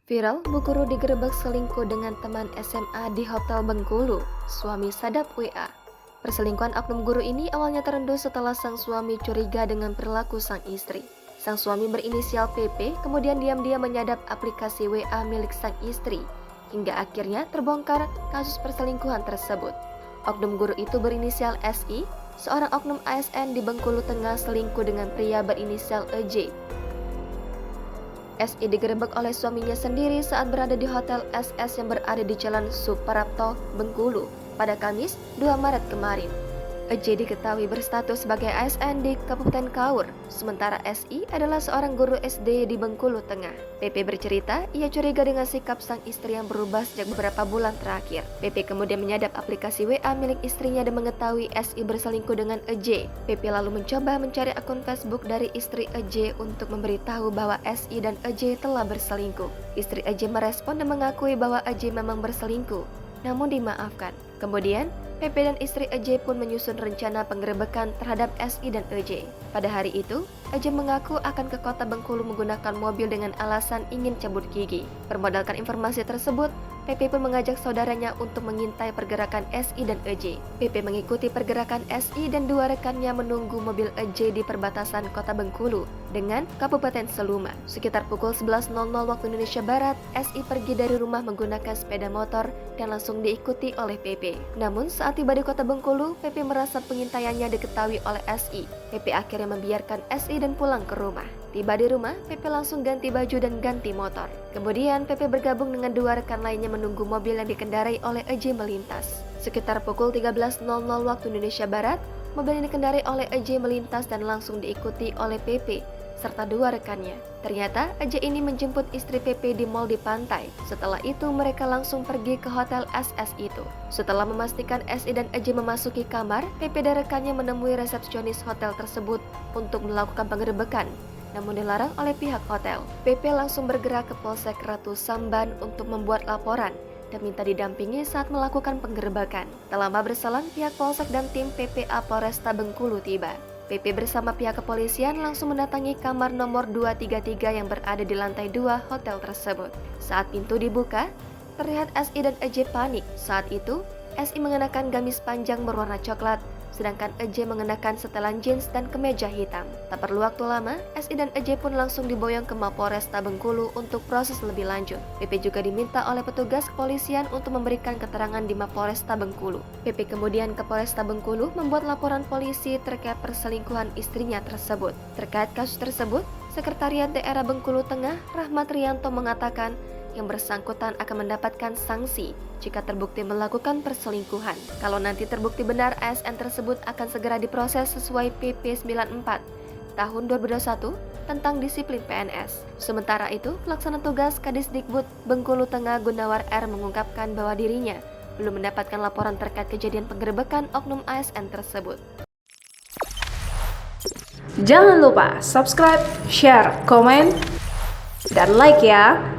Viral, Bu Guru digerebek selingkuh dengan teman SMA di Hotel Bengkulu. Suami sadap WA. Perselingkuhan oknum guru ini awalnya terendus setelah sang suami curiga dengan perilaku sang istri. Sang suami berinisial PP kemudian diam-diam menyadap aplikasi WA milik sang istri. Hingga akhirnya terbongkar kasus perselingkuhan tersebut. Oknum guru itu berinisial SI, seorang oknum ASN di Bengkulu Tengah selingkuh dengan pria berinisial EJ. SI digerebek oleh suaminya sendiri saat berada di Hotel SS yang berada di Jalan Suprapto, Bengkulu pada Kamis 2 Maret kemarin. EJ diketahui berstatus sebagai ASN di Kabupaten Kaur, sementara SI adalah seorang guru SD di Bengkulu Tengah. PP bercerita, ia curiga dengan sikap sang istri yang berubah sejak beberapa bulan terakhir. PP kemudian menyadap aplikasi WA milik istrinya dan mengetahui SI berselingkuh dengan EJ. PP lalu mencoba mencari akun Facebook dari istri EJ untuk memberitahu bahwa SI dan EJ telah berselingkuh. Istri EJ merespon dan mengakui bahwa EJ memang berselingkuh, namun dimaafkan. Kemudian, PP dan istri EJ pun menyusun rencana penggerebekan terhadap SI dan EJ. Pada hari itu, EJ mengaku akan ke kota Bengkulu menggunakan mobil dengan alasan ingin cabut gigi. Bermodalkan informasi tersebut, PP pun mengajak saudaranya untuk mengintai pergerakan SI dan EJ. PP mengikuti pergerakan SI dan dua rekannya menunggu mobil EJ di perbatasan kota Bengkulu dengan Kabupaten Seluma. Sekitar pukul 11.00 waktu Indonesia Barat, SI pergi dari rumah menggunakan sepeda motor dan langsung diikuti oleh PP. Namun saat tiba di kota Bengkulu, PP merasa pengintaiannya diketahui oleh SI. PP akhirnya membiarkan SI dan pulang ke rumah. Tiba di rumah, PP langsung ganti baju dan ganti motor. Kemudian PP bergabung dengan dua rekan lainnya menunggu mobil yang dikendarai oleh EJ melintas. Sekitar pukul 13.00 waktu Indonesia Barat, mobil yang dikendarai oleh EJ melintas dan langsung diikuti oleh PP serta dua rekannya. Ternyata EJ ini menjemput istri PP di mal di pantai. Setelah itu mereka langsung pergi ke hotel SS itu. Setelah memastikan SI dan EJ memasuki kamar, PP dan rekannya menemui resepsionis hotel tersebut untuk melakukan penggerebekan, namun dilarang oleh pihak hotel. PP langsung bergerak ke Polsek Ratu Samban untuk membuat laporan dan minta didampingi saat melakukan penggerebekan. Tak lama berselang, pihak Polsek dan tim PPA Polresta Bengkulu tiba. PP bersama pihak kepolisian langsung mendatangi kamar nomor 233 yang berada di lantai 2 hotel tersebut. Saat pintu dibuka, terlihat SI dan EJ panik. Saat itu, SI mengenakan gamis panjang berwarna coklat, sedangkan EJ mengenakan setelan jeans dan kemeja hitam. Tak perlu waktu lama, SI dan EJ pun langsung diboyong ke Mapolresta Bengkulu untuk proses lebih lanjut. PP juga diminta oleh petugas kepolisian untuk memberikan keterangan di Mapolresta Bengkulu. PP kemudian ke Polresta Bengkulu membuat laporan polisi terkait perselingkuhan istrinya tersebut. Terkait kasus tersebut, Sekretariat Daerah Bengkulu Tengah, Rahmat Rianto mengatakan yang bersangkutan akan mendapatkan sanksi jika terbukti melakukan perselingkuhan. Kalau nanti terbukti benar, ASN tersebut akan segera diproses sesuai PP 94 tahun 2021 tentang disiplin PNS. Sementara itu, pelaksana tugas Kadisdikbud Bengkulu Tengah Gunnawar R mengungkapkan bahwa dirinya belum mendapatkan laporan terkait kejadian penggerebekan oknum ASN tersebut. Jangan lupa subscribe, share, komen, dan like ya.